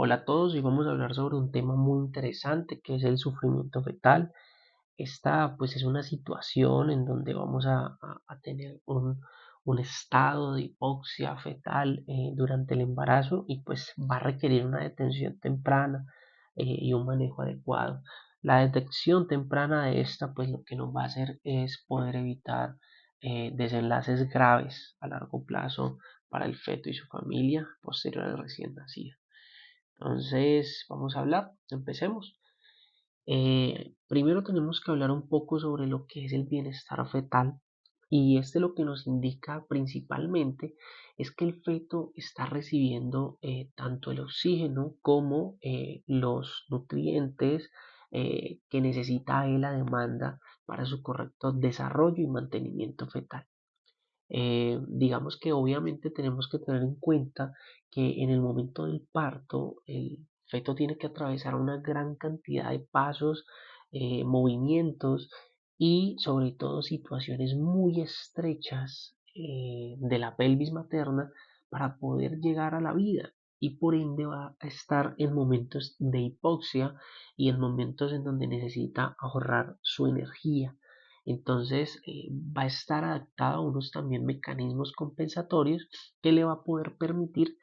Hola a todos, hoy vamos a hablar sobre un tema muy interesante que es el sufrimiento fetal. Esta pues es una situación en donde vamos a tener un estado de hipoxia fetal durante el embarazo y pues va a requerir una detención temprana y un manejo adecuado. La detección temprana de esta pues lo que nos va a hacer es poder evitar desenlaces graves a largo plazo para el feto y su familia posterior al recién nacido. Entonces, vamos a hablar, empecemos. Primero tenemos que hablar un poco sobre lo que es el bienestar fetal y este lo que nos indica principalmente es que el feto está recibiendo tanto el oxígeno como los nutrientes que necesita él a demanda para su correcto desarrollo y mantenimiento fetal. Digamos que obviamente tenemos que tener en cuenta que en el momento del parto el feto tiene que atravesar una gran cantidad de pasos, movimientos y sobre todo situaciones muy estrechas de la pelvis materna para poder llegar a la vida y por ende va a estar en momentos de hipoxia y en momentos en donde necesita ahorrar su energía. Entonces va a estar adaptado a unos también mecanismos compensatorios que le va a poder permitir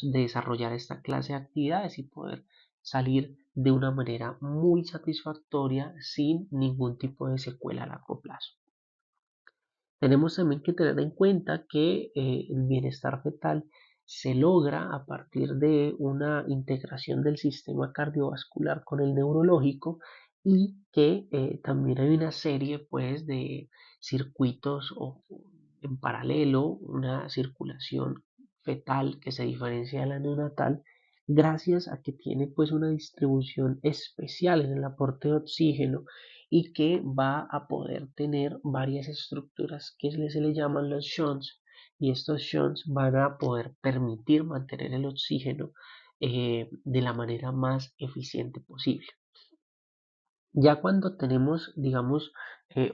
desarrollar esta clase de actividades y poder salir de una manera muy satisfactoria sin ningún tipo de secuela a largo plazo. Tenemos también que tener en cuenta que el bienestar fetal se logra a partir de una integración del sistema cardiovascular con el neurológico y que también hay una serie pues de circuitos o en paralelo, una circulación fetal que se diferencia de la neonatal gracias a que tiene pues una distribución especial en el aporte de oxígeno y que va a poder tener varias estructuras que se le llaman los shunts y estos shunts van a poder permitir mantener el oxígeno de la manera más eficiente posible. Ya cuando tenemos, digamos,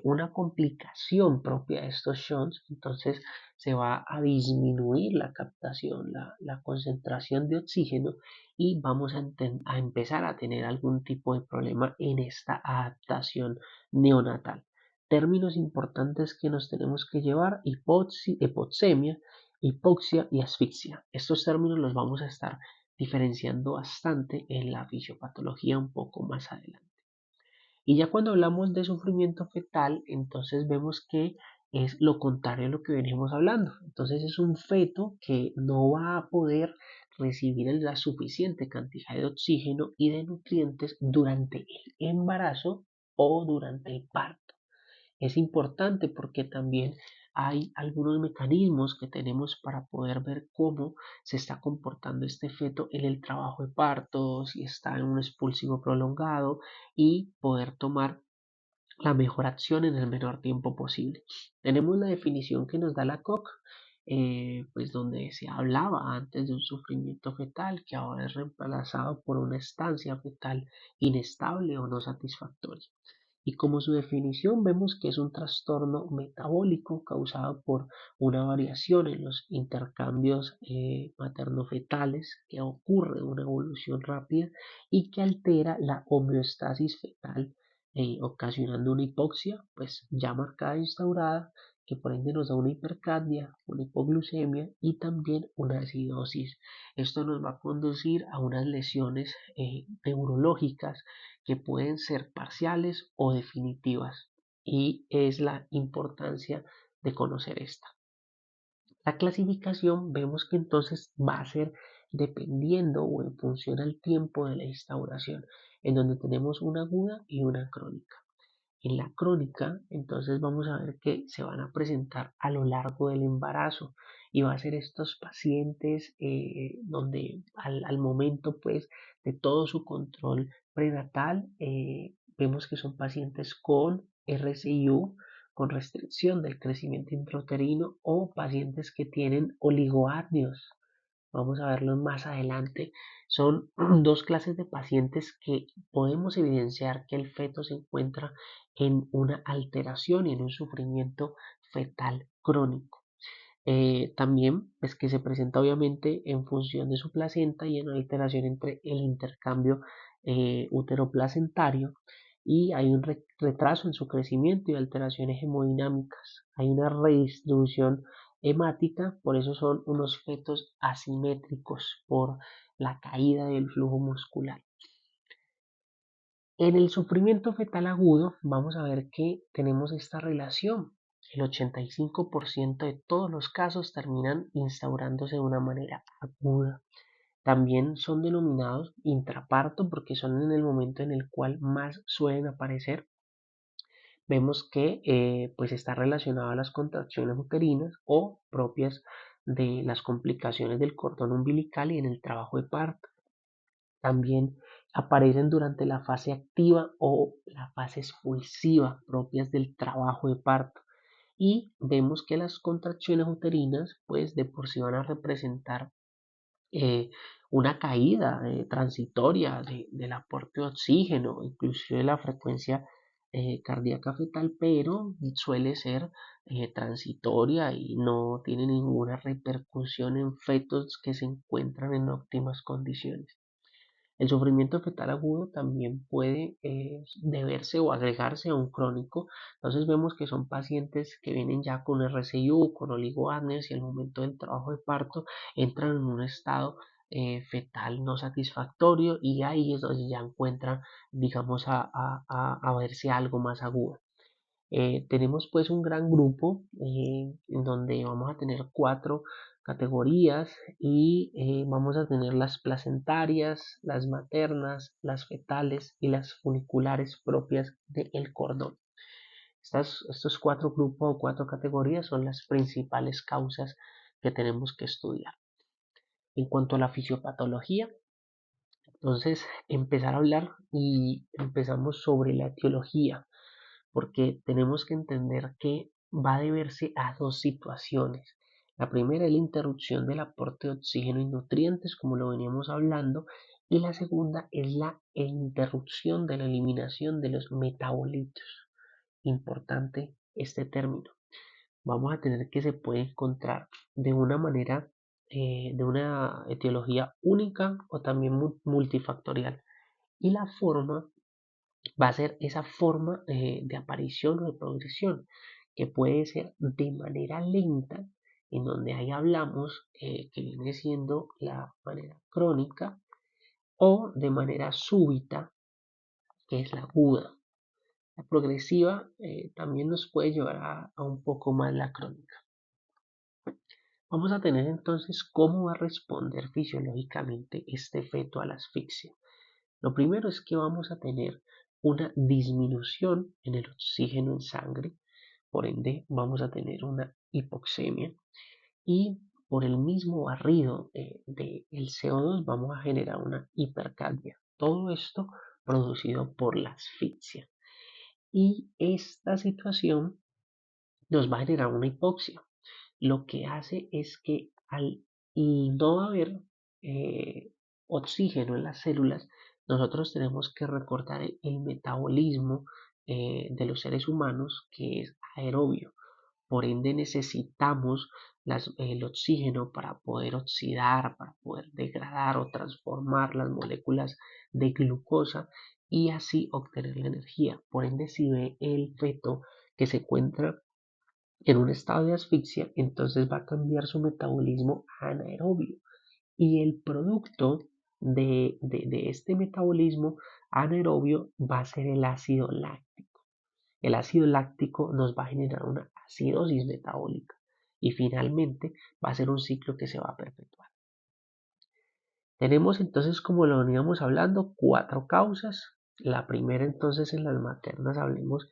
una complicación propia de estos shunts, entonces se va a disminuir la captación, la concentración de oxígeno y vamos a empezar a tener algún tipo de problema en esta adaptación neonatal. Términos importantes que nos tenemos que llevar: hipoxemia, hipoxia y asfixia. Estos términos los vamos a estar diferenciando bastante en la fisiopatología un poco más adelante. Y ya cuando hablamos de sufrimiento fetal, entonces vemos que es lo contrario a lo que venimos hablando. Entonces es un feto que no va a poder recibir la suficiente cantidad de oxígeno y de nutrientes durante el embarazo o durante el parto. Es importante porque también hay algunos mecanismos que tenemos para poder ver cómo se está comportando este feto en el trabajo de parto, si está en un expulsivo prolongado y poder tomar la mejor acción en el menor tiempo posible. Tenemos la definición que nos da la COC, pues donde se hablaba antes de un sufrimiento fetal que ahora es reemplazado por una estancia fetal inestable o no satisfactoria. Y como su definición vemos que es un trastorno metabólico causado por una variación en los intercambios materno-fetales que ocurre una evolución rápida y que altera la homeostasis fetal, ocasionando una hipoxia pues ya marcada e instaurada, que por ende nos da una hipercapnia, una hipoglucemia y también una acidosis. Esto nos va a conducir a unas lesiones neurológicas que pueden ser parciales o definitivas, y es la importancia de conocer esta. La clasificación vemos que entonces va a ser dependiendo o en función al tiempo de la instauración, en donde tenemos una aguda y una crónica. En la crónica, entonces vamos a ver que se van a presentar a lo largo del embarazo y va a ser estos pacientes donde al momento pues de todo su control prenatal vemos que son pacientes con RCIU, con restricción del crecimiento intrauterino o pacientes que tienen oligoamnios. Vamos a verlos más adelante. Son dos clases de pacientes que podemos evidenciar que el feto se encuentra en una alteración y en un sufrimiento fetal crónico. También es que se presenta obviamente en función de su placenta y en una alteración entre el intercambio uteroplacentario, y hay un retraso en su crecimiento y alteraciones hemodinámicas. Hay una redistribución hemática, por eso son unos fetos asimétricos por la caída del flujo muscular. En el sufrimiento fetal agudo vamos a ver que tenemos esta relación. El 85% de todos los casos terminan instaurándose de una manera aguda. También son denominados intraparto porque son en el momento en el cual más suelen aparecer. Vemos que pues está relacionado a las contracciones uterinas o propias de las complicaciones del cordón umbilical y en el trabajo de parto. También aparecen durante la fase activa o la fase expulsiva propias del trabajo de parto. Y vemos que las contracciones uterinas pues de por sí van a representar una caída transitoria del aporte de oxígeno, inclusive la frecuencia cardíaca fetal, pero suele ser transitoria y no tiene ninguna repercusión en fetos que se encuentran en óptimas condiciones. El sufrimiento fetal agudo también puede deberse o agregarse a un crónico. Entonces vemos que son pacientes que vienen ya con RCIU, con oligoapneas y al momento del trabajo de parto entran en un estado fetal no satisfactorio y ahí es donde ya encuentran, digamos, a verse algo más agudo. Tenemos pues un gran grupo en donde vamos a tener 4 categorías y vamos a tener las placentarias, las maternas, las fetales y las funiculares propias del cordón. Estos 4 grupos o 4 categorías son las principales causas que tenemos que estudiar. En cuanto a la fisiopatología, entonces empezar a hablar y empezamos sobre la etiología, porque tenemos que entender que va a deberse a dos situaciones. La primera es la interrupción del aporte de oxígeno y nutrientes, como lo veníamos hablando, y la segunda es la interrupción de la eliminación de los metabolitos. Importante este término. Vamos a tener que se puede encontrar de una manera, de una etiología única o también multifactorial. Y la forma va a ser esa forma de aparición o de progresión, que puede ser de manera lenta, en donde ahí hablamos que viene siendo la manera crónica, o de manera súbita, que es la aguda. La progresiva también nos puede llevar a un poco más la crónica. Vamos a tener entonces cómo va a responder fisiológicamente este feto a la asfixia. Lo primero es que vamos a tener una disminución en el oxígeno en sangre, por ende vamos a tener una hipoxemia y por el mismo barrido del CO2 vamos a generar una hipercalvia. Todo esto producido por la asfixia. Y esta situación nos va a generar una hipoxia. Lo que hace es que al no haber eh, oxígeno en las células, nosotros tenemos que recordar el metabolismo de los seres humanos, que es aerobio. Por ende necesitamos el oxígeno para poder oxidar, para poder degradar o transformar las moléculas de glucosa y así obtener la energía. Por ende, si ve el feto que se encuentra en un estado de asfixia, entonces va a cambiar su metabolismo a anaerobio. Y el producto de este metabolismo anaerobio va a ser el ácido láctico. El ácido láctico nos va a generar una acidosis metabólica y finalmente va a ser un ciclo que se va a perpetuar. Tenemos entonces, como lo veníamos hablando, 4 causas. La primera entonces en las maternas hablemos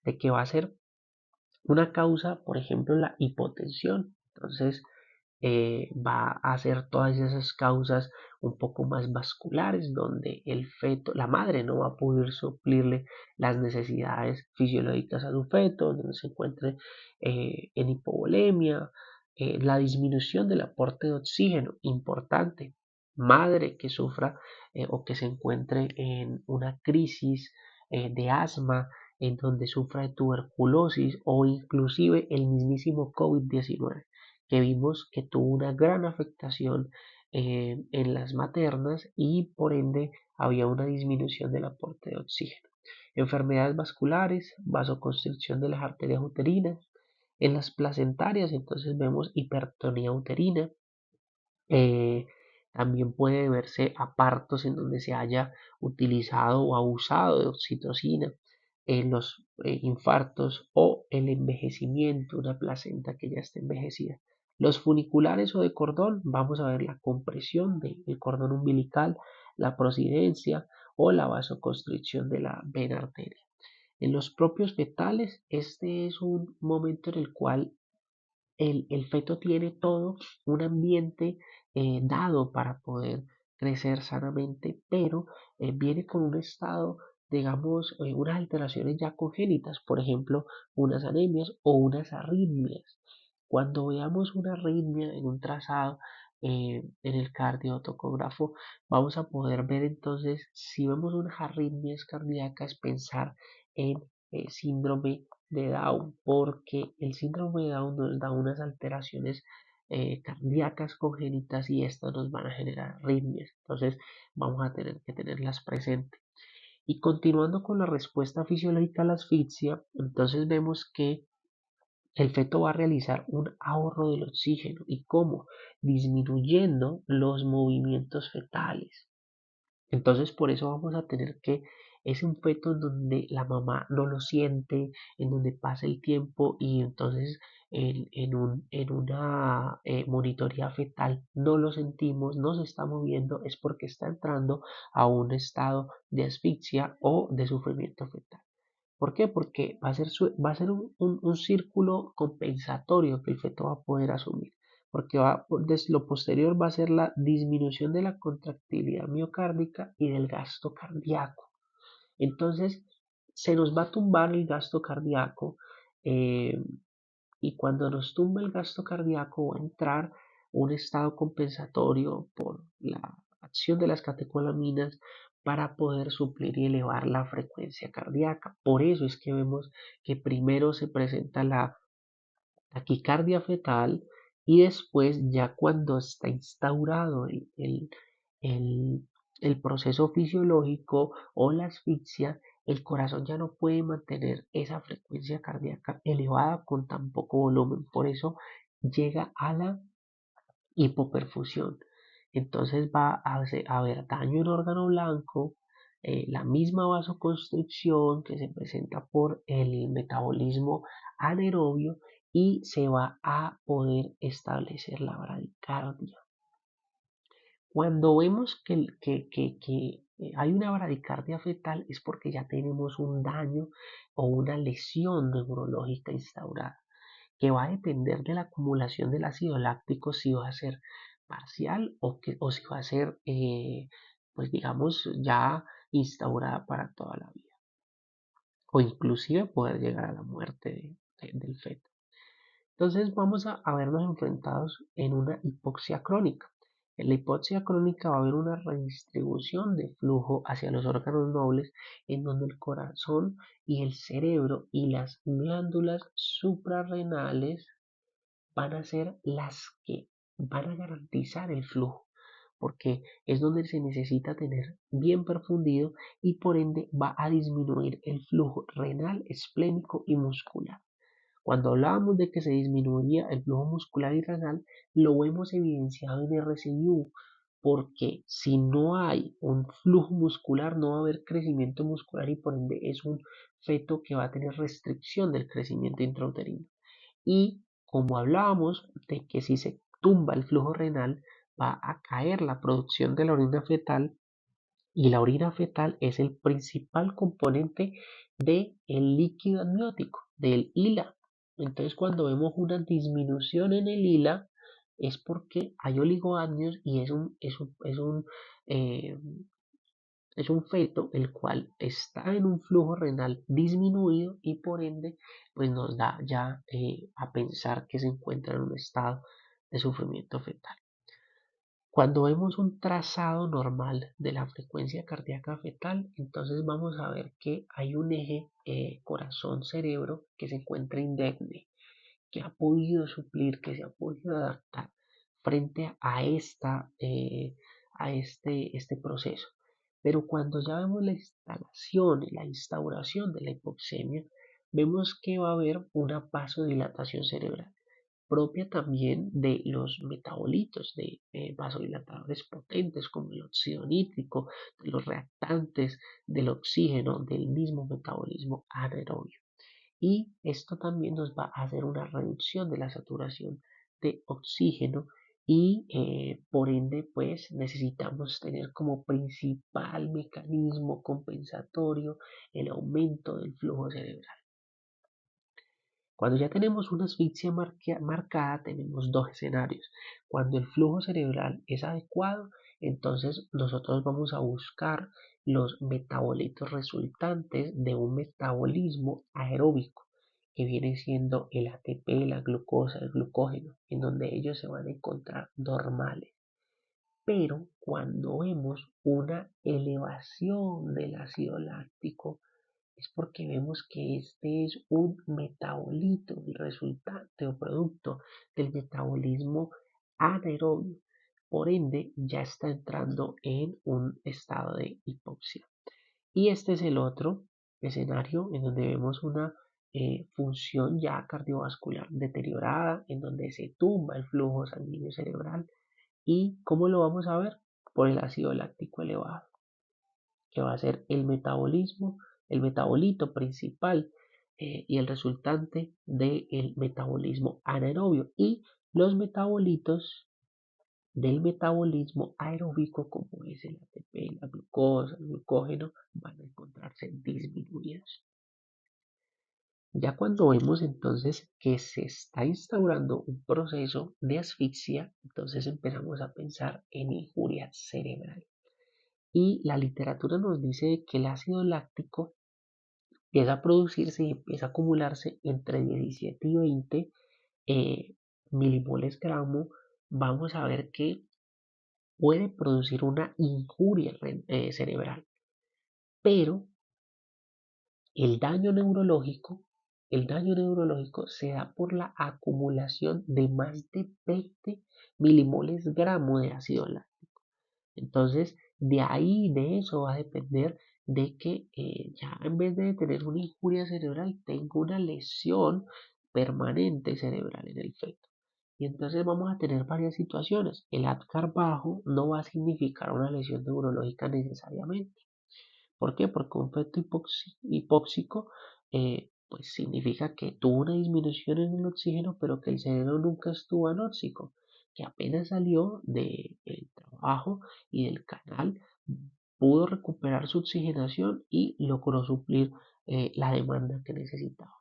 de que va a ser una causa, por ejemplo, la hipotensión. Entonces, va a hacer todas esas causas un poco más vasculares, donde el feto, la madre no va a poder suplirle las necesidades fisiológicas a su feto, donde se encuentre en hipovolemia, la disminución del aporte de oxígeno, importante. Madre que sufra o que se encuentre en una crisis de asma, en donde sufra de tuberculosis o inclusive el mismísimo COVID-19. que vimos que tuvo una gran afectación en las maternas y por ende había una disminución del aporte de oxígeno. Enfermedades vasculares, vasoconstricción de las arterias uterinas. En las placentarias entonces vemos hipertonía uterina. Eh, También puede verse a partos en donde se haya utilizado o abusado de oxitocina, en los infartos o el envejecimiento, una placenta que ya está envejecida. Los funiculares o de cordón, vamos a ver la compresión del cordón umbilical, la prosidencia o la vasoconstricción de la vena arteria. En los propios fetales, este es un momento en el cual el feto tiene todo un ambiente dado para poder crecer sanamente, pero viene con un estado, digamos, unas alteraciones ya congénitas, por ejemplo, unas anemias o unas arritmias. Cuando veamos una arritmia en un trazado en el cardiotocógrafo, vamos a poder ver entonces, si vemos unas arritmias cardíacas, pensar en síndrome de Down, porque el síndrome de Down nos da unas alteraciones cardíacas congénitas y estas nos van a generar arritmias. Entonces vamos a tener que tenerlas presentes. Y continuando con la respuesta fisiológica a la asfixia, entonces vemos que el feto va a realizar un ahorro del oxígeno. ¿Y cómo? Disminuyendo los movimientos fetales. Entonces por eso vamos a tener que es un feto en donde la mamá no lo siente, en donde pasa el tiempo y entonces en una monitoría fetal no lo sentimos, no se está moviendo, es porque está entrando a un estado de asfixia o de sufrimiento fetal. ¿Por qué? Porque va a ser un círculo compensatorio que el feto va a poder asumir. Porque desde lo posterior va a ser la disminución de la contractilidad miocárdica y del gasto cardíaco. Entonces, se nos va a tumbar el gasto cardíaco eh, y cuando nos tumba el gasto cardíaco va a entrar un estado compensatorio por la acción de las catecolaminas para poder suplir y elevar la frecuencia cardíaca. Por eso es que vemos que primero se presenta la taquicardia fetal y después ya cuando está instaurado el- el proceso fisiológico o la asfixia, el corazón ya no puede mantener esa frecuencia cardíaca elevada con tan poco volumen. Por eso llega a la hipoperfusión. Entonces va a haber daño en órgano blanco, la misma vasoconstricción que se presenta por el metabolismo anaerobio y se va a poder establecer la bradicardia. Cuando vemos que hay una bradicardia fetal es porque ya tenemos un daño o una lesión neurológica instaurada que va a depender de la acumulación del ácido láctico si va a ser parcial o si va a ser, pues digamos, ya instaurada para toda la vida o inclusive poder llegar a la muerte del feto. Entonces vamos a vernos enfrentados en una hipoxia crónica. En la hipoxia crónica va a haber una redistribución de flujo hacia los órganos nobles en donde el corazón y el cerebro y las glándulas suprarrenales van a ser las que van a garantizar el flujo, porque es donde se necesita tener bien perfundido y por ende va a disminuir el flujo renal, esplénico y muscular. Cuando hablábamos de que se disminuiría el flujo muscular y renal, lo hemos evidenciado en RCU, porque si no hay un flujo muscular, no va a haber crecimiento muscular y por ende es un feto que va a tener restricción del crecimiento intrauterino. Y como hablábamos de que si se tumba el flujo renal, va a caer la producción de la orina fetal y la orina fetal es el principal componente del líquido amniótico, del ILA. Entonces, cuando vemos una disminución en el ILA, es porque hay oligoamnios y eh, es un feto el cual está en un flujo renal disminuido y por ende pues nos da ya a pensar que se encuentra en un estado de sufrimiento fetal. Cuando vemos un trazado normal de la frecuencia cardíaca fetal, entonces vamos a ver que hay un eje corazón-cerebro que se encuentra indemne que ha podido suplir, que se ha podido adaptar frente este proceso. Pero cuando ya vemos la instalación y la instauración de la hipoxemia, vemos que va a haber una vasodilatación cerebral propia también de los metabolitos de vasodilatadores potentes como el óxido nítrico, de los reactantes del oxígeno, del mismo metabolismo anaerobio. Y esto también nos va a hacer una reducción de la saturación de oxígeno y por ende pues necesitamos tener como principal mecanismo compensatorio el aumento del flujo cerebral. Cuando ya tenemos una asfixia marcada, tenemos dos escenarios. Cuando el flujo cerebral es adecuado, entonces nosotros vamos a buscar los metabolitos resultantes de un metabolismo aeróbico, que viene siendo el ATP, la glucosa, el glucógeno, en donde ellos se van a encontrar normales. Pero cuando vemos una elevación del ácido láctico, es porque vemos que este es un metabolito, el resultante o producto del metabolismo anaerobio. Por ende, ya está entrando en un estado de hipoxia. Y este es el otro escenario en donde vemos una función ya cardiovascular deteriorada, en donde se tumba el flujo sanguíneo cerebral. ¿Y cómo lo vamos a ver? Por el ácido láctico elevado, que va a ser el metabolismo, el metabolito principal y el resultante del metabolismo anaerobio. Y los metabolitos del metabolismo aeróbico, como es el ATP, la glucosa, el glucógeno, van a encontrarse disminuidos. Ya cuando vemos entonces que se está instaurando un proceso de asfixia, entonces empezamos a pensar en injuria cerebral. Y la literatura nos dice que el ácido láctico empieza a producirse y empieza a acumularse entre 17 y 20 milimoles gramo. Vamos a ver que puede producir una injuria cerebral, pero el daño neurológico, el daño neurológico se da por la acumulación de más de 20 milimoles gramo de ácido láctico. Entonces, de ahí, de eso va a depender de que ya en vez de tener una injuria cerebral, tengo una lesión permanente cerebral en el feto. Y entonces vamos a tener varias situaciones. El ATCAR bajo no va a significar una lesión neurológica necesariamente. ¿Por qué? Porque un feto hipóxico pues significa que tuvo una disminución en el oxígeno, pero que el cerebro nunca estuvo anóxico, que apenas salió del trabajo y del canal, pudo recuperar su oxigenación y logró suplir la demanda que necesitaba.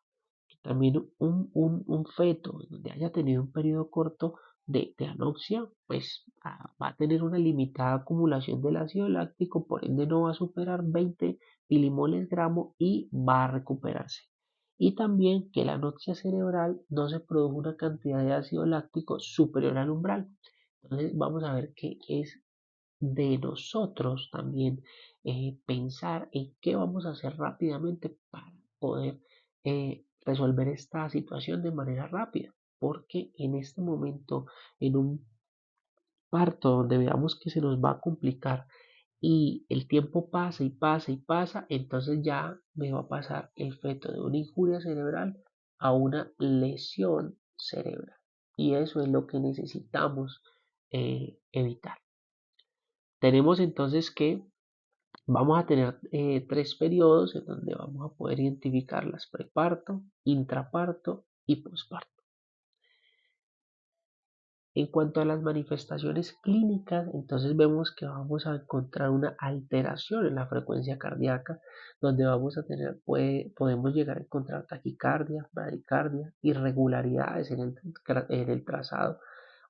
También un feto donde haya tenido un periodo corto de anoxia, pues va a tener una limitada acumulación del ácido láctico, por ende no va a superar 20 milimoles gramo y va a recuperarse. Y también que la anoxia cerebral no se produjo una cantidad de ácido láctico superior al umbral. Entonces vamos a ver qué es de nosotros también pensar en qué vamos a hacer rápidamente para poder resolver esta situación de manera rápida. Porque en este momento, en un parto donde veamos que se nos va a complicar y el tiempo pasa y pasa y pasa, entonces ya me va a pasar el feto de una injuria cerebral a una lesión cerebral. Y eso es lo que necesitamos evitar. Tenemos entonces que vamos a tener tres periodos en donde vamos a poder identificar las preparto, intraparto y posparto. En cuanto a las manifestaciones clínicas, entonces vemos que vamos a encontrar una alteración en la frecuencia cardíaca, donde vamos a tener, podemos llegar a encontrar taquicardia, bradicardia, irregularidades en el trazado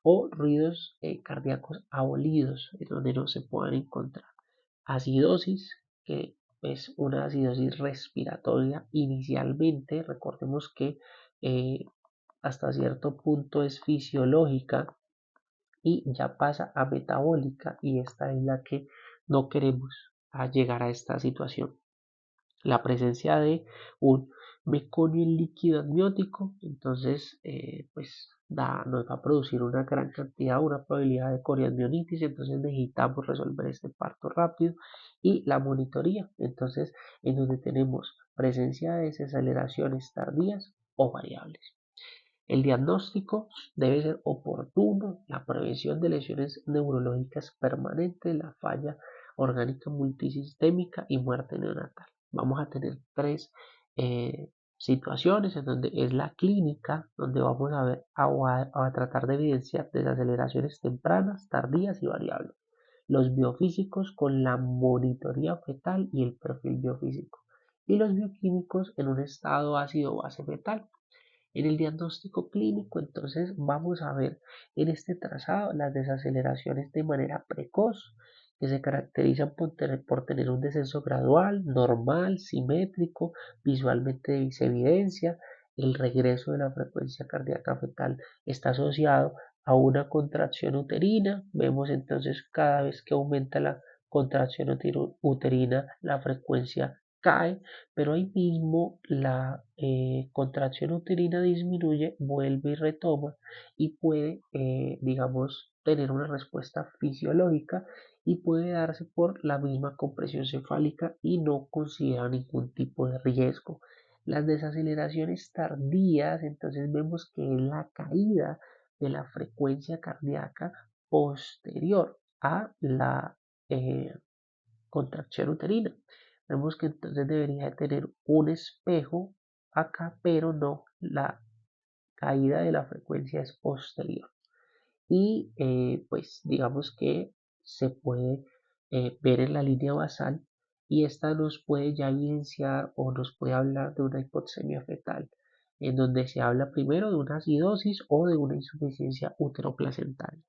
o ruidos cardíacos abolidos, donde no se puedan encontrar. Acidosis, que es una acidosis respiratoria inicialmente, recordemos que hasta cierto punto es fisiológica y ya pasa a metabólica, y esta es la que no queremos llegar a esta situación. La presencia de un meconio en líquido amniótico, entonces pues nos va a producir una gran cantidad, una probabilidad de coriamnionitis, entonces necesitamos resolver este parto rápido. Y la monitoría, entonces en donde tenemos presencia de desaceleraciones tardías o variables. El diagnóstico debe ser oportuno, la prevención de lesiones neurológicas permanentes, la falla orgánica multisistémica y muerte neonatal. Vamos a tener tres situaciones en donde es la clínica, donde vamos a ver a tratar de evidenciar desaceleraciones tempranas, tardías y variables. Los biofísicos con la monitoría fetal y el perfil biofísico. Y los bioquímicos en un estado ácido base fetal. En el diagnóstico clínico, entonces, vamos a ver en este trazado las desaceleraciones de manera precoz, que se caracterizan por tener un descenso gradual, normal, simétrico, visualmente se evidencia. El regreso de la frecuencia cardíaca fetal está asociado a una contracción uterina. Vemos entonces cada vez que aumenta la contracción uterina, la frecuencia cae, pero ahí mismo la contracción uterina disminuye, vuelve y retoma y puede, digamos, tener una respuesta fisiológica y puede darse por la misma compresión cefálica y no considera ningún tipo de riesgo. Las desaceleraciones tardías, entonces vemos que es la caída de la frecuencia cardíaca posterior a la contracción uterina. Vemos que entonces debería de tener un espejo acá, pero no, la caída de la frecuencia es posterior. Y pues digamos que se puede ver en la línea basal y esta nos puede ya evidenciar o nos puede hablar de una hipoxemia fetal, en donde se habla primero de una acidosis o de una insuficiencia uteroplacental.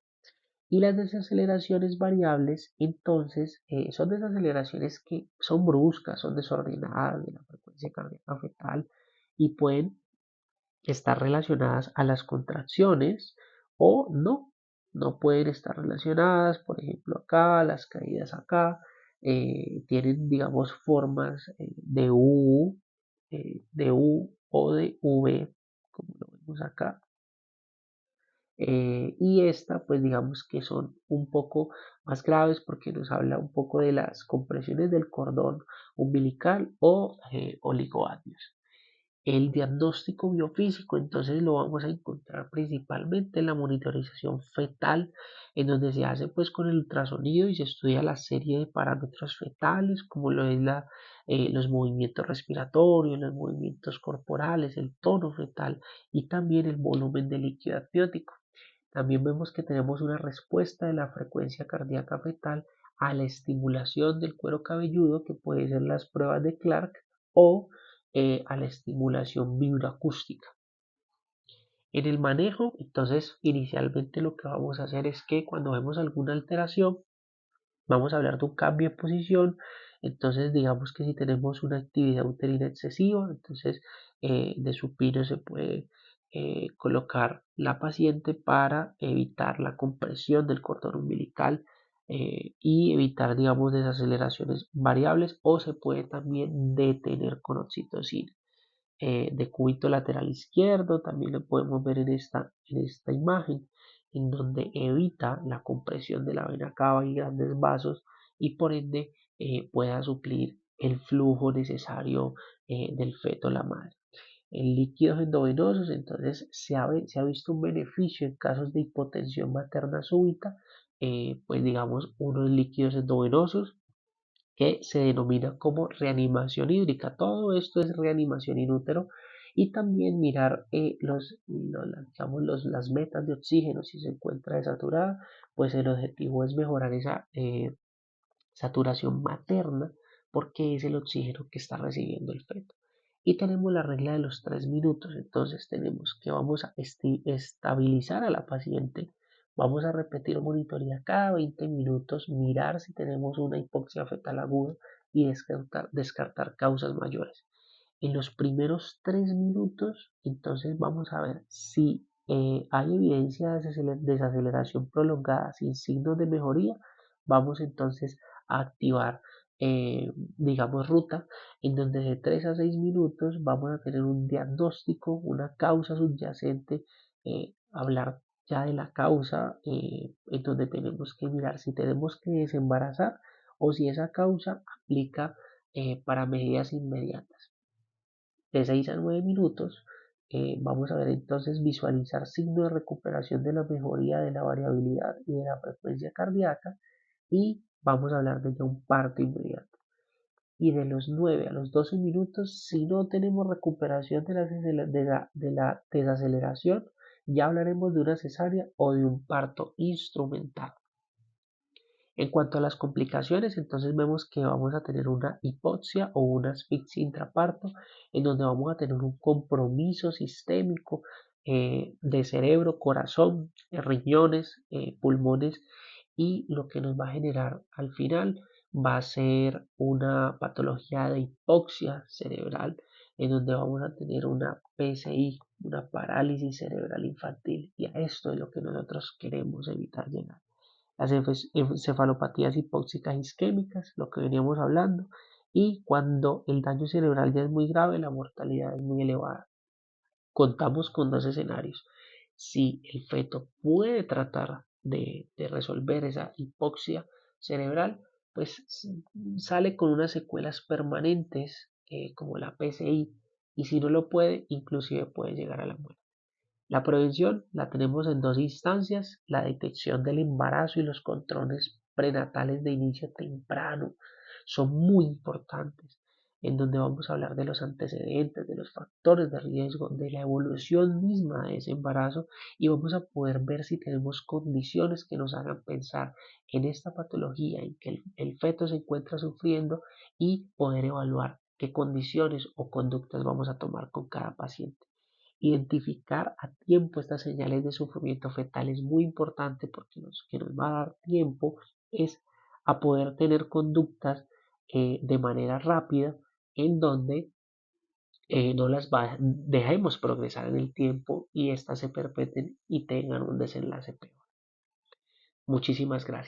Y las desaceleraciones variables, entonces, son desaceleraciones que son bruscas, son desordenadas de la frecuencia cardíaca fetal y pueden estar relacionadas a las contracciones o no, no pueden estar relacionadas, por ejemplo, acá, las caídas acá, tienen, digamos, formas de U o de V, como lo vemos acá. Y esta, pues digamos que son un poco más graves porque nos habla un poco de las compresiones del cordón umbilical o oligoátidos. El diagnóstico biofísico, entonces lo vamos a encontrar principalmente en la monitorización fetal, en donde se hace pues con el ultrasonido y se estudia la serie de parámetros fetales, como lo es los movimientos respiratorios, los movimientos corporales, el tono fetal y también el volumen de líquido amniótico. También vemos que tenemos una respuesta de la frecuencia cardíaca fetal a la estimulación del cuero cabelludo, que puede ser las pruebas de Clark, o a la estimulación vibroacústica. En el manejo, entonces, inicialmente lo que vamos a hacer es que cuando vemos alguna alteración, vamos a hablar de un cambio de posición. Entonces, digamos que si tenemos una actividad uterina excesiva, entonces de supino se puede colocar la paciente para evitar la compresión del cordón umbilical y evitar, digamos, desaceleraciones variables, o se puede también detener con oxitocina. De cúbito lateral izquierdo, también lo podemos ver en esta imagen, en donde evita la compresión de la vena cava y grandes vasos y por ende pueda suplir el flujo necesario del feto a la madre. En líquidos endovenosos, entonces se ha visto un beneficio en casos de hipotensión materna súbita, pues digamos unos líquidos endovenosos que se denomina como reanimación hídrica. Todo esto es reanimación in útero y también mirar digamos, las metas de oxígeno. Si se encuentra desaturada, pues el objetivo es mejorar esa saturación materna porque es el oxígeno que está recibiendo el feto. Y tenemos la regla de los 3 minutos. Entonces tenemos que vamos a estabilizar a la paciente. Vamos a repetir monitoría cada 20 minutos, mirar si tenemos una hipoxia fetal aguda y descartar causas mayores. En los primeros 3 minutos, entonces vamos a ver si hay evidencia de desaceleración prolongada sin signos de mejoría. Vamos entonces a activar digamos, ruta, en donde de 3 a 6 minutos vamos a tener un diagnóstico, una causa subyacente, hablar ya de la causa, en donde tenemos que mirar si tenemos que desembarazar o si esa causa aplica para medidas inmediatas. De 6 a 9 minutos vamos a ver entonces visualizar signos de recuperación de la mejoría de la variabilidad y de la frecuencia cardíaca y vamos a hablar de ya un parto inmediato. Y de los 9 a los 12 minutos, si no tenemos recuperación de la desaceleración, ya hablaremos de una cesárea o de un parto instrumental. En cuanto a las complicaciones, entonces vemos que vamos a tener una hipoxia o una asfixia intraparto, en donde vamos a tener un compromiso sistémico de cerebro, corazón, riñones, pulmones, y lo que nos va a generar al final va a ser una patología de hipoxia cerebral, en donde vamos a tener una PCI, una parálisis cerebral infantil, y a esto es lo que nosotros queremos evitar llegar. Las encefalopatías hipóxicas isquémicas, lo que veníamos hablando, y cuando el daño cerebral ya es muy grave, la mortalidad es muy elevada. Contamos con dos escenarios. Si el feto puede tratar de resolver esa hipoxia cerebral, pues sale con unas secuelas permanentes como la PCI, y si no lo puede, inclusive puede llegar a la muerte. La prevención la tenemos en dos instancias: la detección del embarazo y los controles prenatales de inicio temprano son muy importantes, en donde vamos a hablar de los antecedentes, de los factores de riesgo, de la evolución misma de ese embarazo, y vamos a poder ver si tenemos condiciones que nos hagan pensar en esta patología en que el feto se encuentra sufriendo, y poder evaluar qué condiciones o conductas vamos a tomar con cada paciente. Identificar a tiempo estas señales de sufrimiento fetal es muy importante, porque que nos va a dar tiempo es a poder tener conductas de manera rápida, en donde no las dejemos progresar en el tiempo y éstas se perpetúen y tengan un desenlace peor. Muchísimas gracias.